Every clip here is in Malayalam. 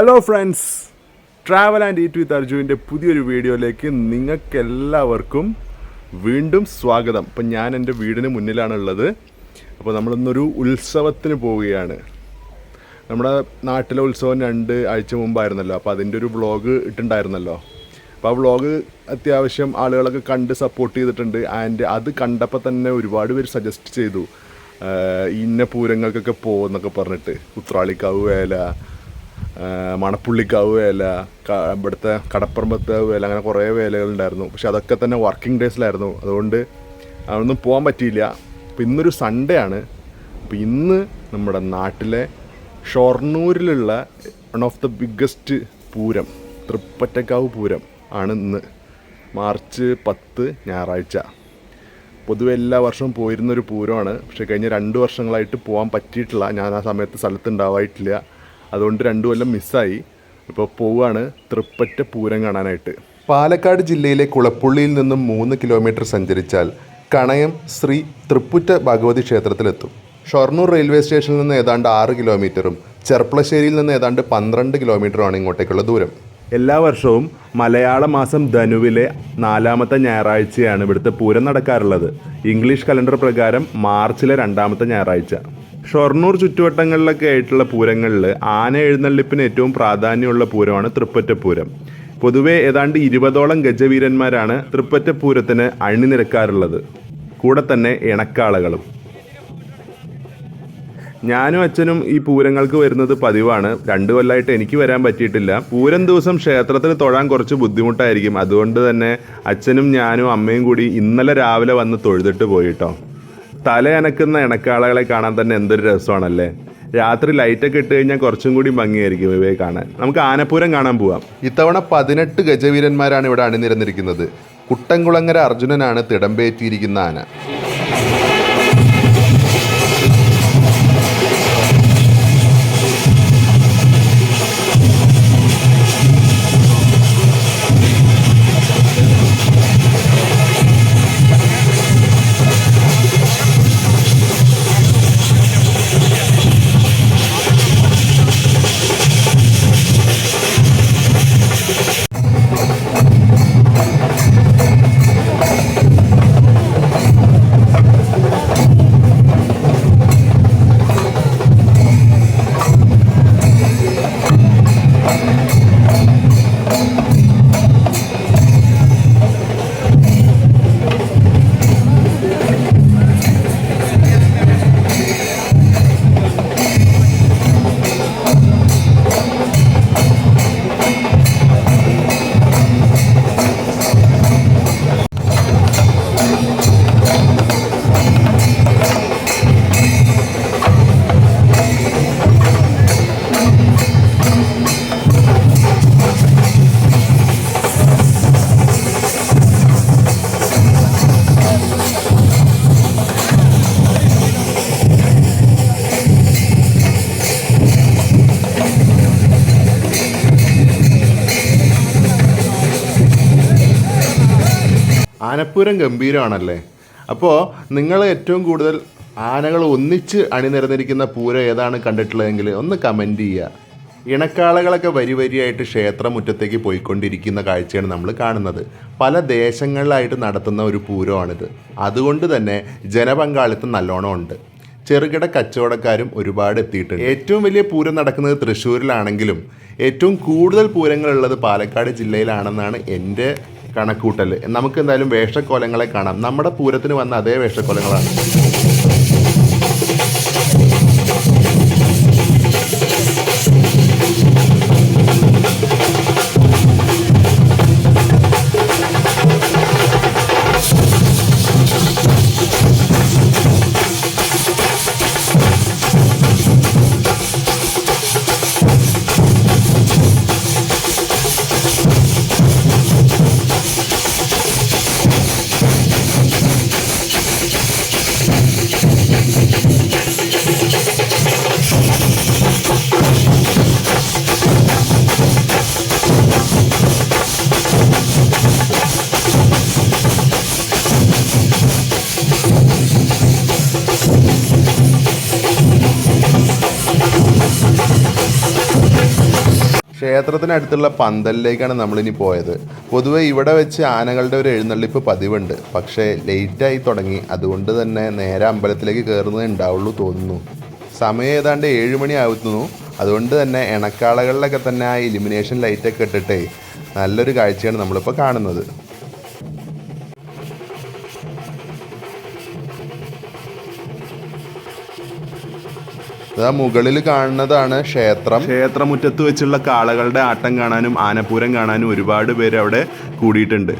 Hello friends, travel and eat with അർജുവിൻ്റെ പുതിയൊരു വീഡിയോയിലേക്ക് നിങ്ങൾക്കെല്ലാവർക്കും വീണ്ടും സ്വാഗതം. അപ്പം ഞാൻ എൻ്റെ വീടിന് മുന്നിലാണുള്ളത്. അപ്പോൾ നമ്മളിന്നൊരു ഉത്സവത്തിന് പോവുകയാണ്. നമ്മുടെ നാട്ടിലെ ഉത്സവം 2 ആഴ്ച മുമ്പായിരുന്നല്ലോ. അപ്പോൾ അതിൻ്റെ ഒരു വ്ളോഗ് ഇട്ടുണ്ടായിരുന്നല്ലോ. അപ്പോൾ ആ വ്ളോഗ് അത്യാവശ്യം ആളുകളൊക്കെ കണ്ട് സപ്പോർട്ട് ചെയ്തിട്ടുണ്ട്. ആൻഡ് അത് കണ്ടപ്പോൾ തന്നെ ഒരുപാട് പേര് സജസ്റ്റ് ചെയ്തു ഇന്ന പൂരങ്ങൾക്കൊക്കെ പോകുമെന്നൊക്കെ പറഞ്ഞിട്ട്. ഉത്രാളിക്കാവ് വേല, മണപ്പുള്ളിക്കാവ് വേല, ഇവിടുത്തെ കടപ്പുറമ്പത്ത് വേല, അങ്ങനെ കുറേ വേലകളുണ്ടായിരുന്നു. പക്ഷെ അതൊക്കെ തന്നെ വർക്കിംഗ് ഡേയ്സിലായിരുന്നു. അതുകൊണ്ട് അതൊന്നും പോകാൻ പറ്റിയില്ല. അപ്പോൾ ഇന്നൊരു സൺഡേ ആണ്. അപ്പോൾ ഇന്ന് നമ്മുടെ നാട്ടിലെ ഷൊർണൂരിലുള്ള one of the biggest pooram, Thrippattakavu pooram ആണ് ഇന്ന്. മാർച്ച് 10 ഞായറാഴ്ച. പൊതുവെ എല്ലാ വർഷവും പോയിരുന്നൊരു പൂരമാണ്. പക്ഷേ കഴിഞ്ഞ 2 വർഷങ്ങളായിട്ട് പോകാൻ പറ്റിയിട്ടില്ല. ഞാൻ ആ സമയത്ത് സ്ഥലത്തുണ്ടാവായിട്ടില്ല. അതുകൊണ്ട് 2 കൊല്ലം മിസ്സായി. ഇപ്പോൾ പോവുകയാണ് തൃപ്പറ്റ പൂരം കാണാനായിട്ട്. പാലക്കാട് ജില്ലയിലെ കുളപ്പുള്ളിയിൽ നിന്നും 3 കിലോമീറ്റർ സഞ്ചരിച്ചാൽ കണയം ശ്രീ തൃപ്പുറ്റ ഭഗവതി ക്ഷേത്രത്തിലെത്തും. ഷൊർണൂർ റെയിൽവേ സ്റ്റേഷനിൽ നിന്ന് ഏതാണ്ട് 6 കിലോമീറ്ററും ചെർപ്പളശ്ശേരിയിൽ നിന്ന് ഏതാണ്ട് 12 കിലോമീറ്ററുമാണ് ഇങ്ങോട്ടേക്കുള്ള ദൂരം. എല്ലാ വർഷവും മലയാള മാസം ധനുവിലെ 4ാമത്തെ ഞായറാഴ്ചയാണ് ഇവിടുത്തെ പൂരം നടക്കാറുള്ളത്. ഇംഗ്ലീഷ് കലണ്ടർ പ്രകാരം മാർച്ചിലെ 2ാമത്തെ ഞായറാഴ്ച. ഷൊർണൂർ ചുറ്റുവട്ടങ്ങളിലൊക്കെ ആയിട്ടുള്ള പൂരങ്ങളിൽ ആന എഴുന്നള്ളിപ്പിന് ഏറ്റവും പ്രാധാന്യമുള്ള പൂരമാണ് തൃപ്പറ്റപ്പൂരം. പൊതുവെ ഏതാണ്ട് 20ഓളം ഗജവീരന്മാരാണ് തൃപ്പറ്റപ്പൂരത്തിന് അണിനിരക്കാറുള്ളത്. കൂടെ തന്നെ ഇണക്കാളകളും. ഞാനും അച്ഛനും ഈ പൂരങ്ങൾക്ക് വരുന്നത് പതിവാണ്. 2 കൊല്ലമായിട്ട് എനിക്ക് വരാൻ പറ്റിയിട്ടില്ല. പൂരം ദിവസം ക്ഷേത്രത്തിൽ തൊഴാൻ കുറച്ച് ബുദ്ധിമുട്ടായിരിക്കും. അതുകൊണ്ട് തന്നെ അച്ഛനും ഞാനും അമ്മയും കൂടി ഇന്നലെ രാവിലെ വന്ന് തൊഴുതിട്ട് പോയിട്ടോ. തലയനക്കുന്ന ഇണക്കാളകളെ കാണാൻ തന്നെ എന്തൊരു രസമാണല്ലേ. രാത്രി ലൈറ്റൊക്കെ ഇട്ട് കഴിഞ്ഞാൽ കുറച്ചും കൂടി ഭംഗിയായിരിക്കും ഇവയെ കാണാൻ. നമുക്ക് ആനപ്പൂരം കാണാൻ പോവാം. ഇത്തവണ 18 ഗജവീരന്മാരാണ് ഇവിടെ അണിനിരന്നിരിക്കുന്നത്. കുട്ടൻകുളങ്ങര അർജുനനാണ് തിടമ്പേറ്റിയിരിക്കുന്ന ആന. ആനപ്പൂരം ഗംഭീരമാണല്ലേ. അപ്പോൾ നിങ്ങൾ ഏറ്റവും കൂടുതൽ ആനകൾ ഒന്നിച്ച് അണിനിരന്നിരിക്കുന്ന പൂരം ഏതാണ് കണ്ടിട്ടുള്ളതെങ്കിൽ ഒന്ന് കമൻറ്റ് ചെയ്യുക. ഇണക്കാളകളൊക്കെ വരിയായിട്ട് ക്ഷേത്രമുറ്റത്തേക്ക് പോയിക്കൊണ്ടിരിക്കുന്ന കാഴ്ചയാണ് നമ്മൾ കാണുന്നത്. പല ദേശങ്ങളിലായിട്ട് നടത്തുന്ന ഒരു പൂരമാണിത്. അതുകൊണ്ട് തന്നെ ജനപങ്കാളിത്തം നല്ലോണം ഉണ്ട്. ചെറുകിട കച്ചവടക്കാരും ഒരുപാട് എത്തിയിട്ടുണ്ട്. ഏറ്റവും വലിയ പൂരം നടക്കുന്നത് തൃശ്ശൂരിലാണെങ്കിലും ഏറ്റവും കൂടുതൽ പൂരങ്ങളുള്ളത് പാലക്കാട് ജില്ലയിലാണെന്നാണ് എൻ്റെ കണക്കൂട്ടൽ. നമുക്ക് എന്തായാലും വേഷക്കോലങ്ങളെ കാണാം. നമ്മുടെ പൂരത്തിന് വന്ന അതേ വേഷക്കോലങ്ങളാണ്. ക്ഷേത്രത്തിനടുത്തുള്ള പന്തലിലേക്കാണ് നമ്മളിനി പോയത്. പൊതുവെ ഇവിടെ വെച്ച് ആനകളുടെ ഒരു എഴുന്നള്ളിപ്പ് പതിവുണ്ട്, പക്ഷേ ലേറ്റായി തുടങ്ങി. അതുകൊണ്ട് തന്നെ നേരെ അമ്പലത്തിലേക്ക് കയറുന്നതേ ഉണ്ടാവുള്ളൂ തോന്നുന്നു. സമയം ഏതാണ്ട് 7 മണി ആവുന്നു. അതുകൊണ്ട് തന്നെ എണക്കാളകളിലൊക്കെ തന്നെ ആ ഇലുമിനേഷൻ ലൈറ്റൊക്കെ ഇട്ടിട്ടേ നല്ലൊരു കാഴ്ചയാണ് നമ്മളിപ്പോൾ കാണുന്നത്. മുകളിൽ കാണുന്നതാണ് ക്ഷേത്രം. ക്ഷേത്രമുറ്റത്ത് വെച്ചുള്ള കാളകളുടെ ആട്ടം കാണാനും ആനപ്പൂരം കാണാനും ഒരുപാട് പേര് അവിടെ കൂടിയിട്ടുണ്ട്.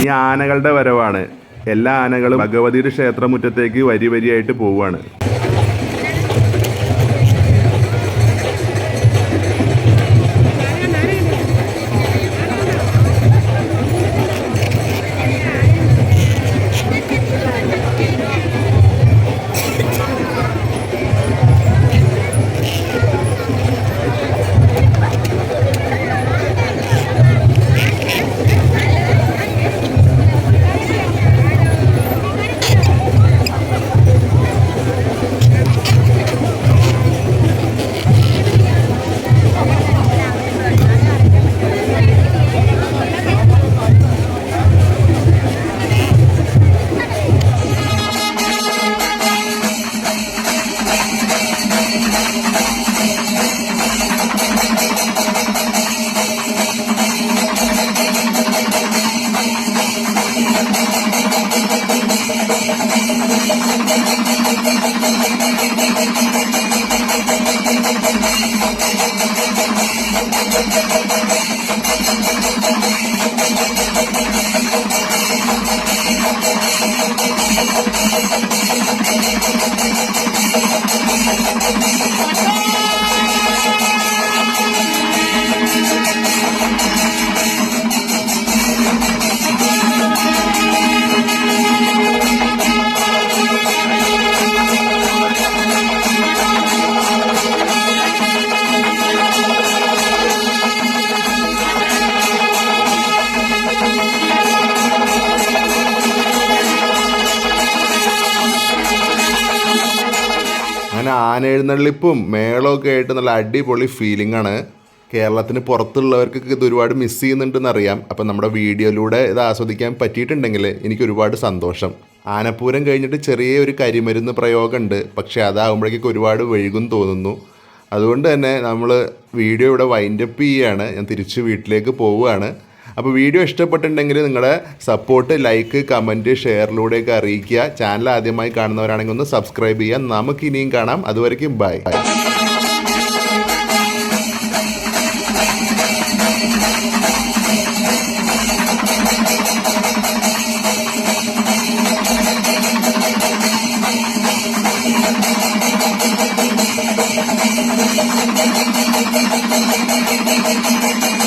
ഈ ആനകളുടെ വരവാണ്. എല്ലാ ആനകളും ഭഗവതിയുടെ ക്ഷേത്രമുറ്റത്തേക്ക് വരി വരിയായിട്ട് പോവുകയാണ്. അങ്ങനെ ആനെഴുന്നള്ളിപ്പും മേളമൊക്കെ ആയിട്ട് നല്ല അടിപൊളി ഫീലിംഗ് ആണ്. കേരളത്തിന് പുറത്തുള്ളവർക്കൊക്കെ ഇത് ഒരുപാട് മിസ് ചെയ്യുന്നുണ്ടെന്ന് അറിയാം. അപ്പം നമ്മുടെ വീഡിയോയിലൂടെ ഇത് ആസ്വദിക്കാൻ പറ്റിയിട്ടുണ്ടെങ്കിൽ എനിക്ക് ഒരുപാട് സന്തോഷം. ആനപ്പൂരം കഴിഞ്ഞിട്ട് ചെറിയ ഒരു കരിമരുന്ന് പ്രയോഗമുണ്ട്, പക്ഷേ അതാകുമ്പോഴേക്കൊക്കെ ഒരുപാട് വൈകും തോന്നുന്നു. അതുകൊണ്ട് തന്നെ നമ്മൾ വീഡിയോ ഇവിടെ വൈൻഡപ്പ് ചെയ്യുകയാണ്. ഞാൻ തിരിച്ച് വീട്ടിലേക്ക് പോവുകയാണ്. അപ്പോൾ വീഡിയോ ഇഷ്ടപ്പെട്ടിട്ടുണ്ടെങ്കിൽ നിങ്ങളുടെ സപ്പോർട്ട്, ലൈക്ക്, കമൻറ്റ്, ഷെയറിലൂടെയൊക്കെ അറിയിക്കുക. ചാനൽ ആദ്യമായി കാണുന്നവരാണെങ്കിൽ ഒന്ന് സബ്സ്ക്രൈബ് ചെയ്യുക. നമുക്ക് ഇനിയും കാണാം. അതുവരയ്ക്കും ബൈ. Thank you.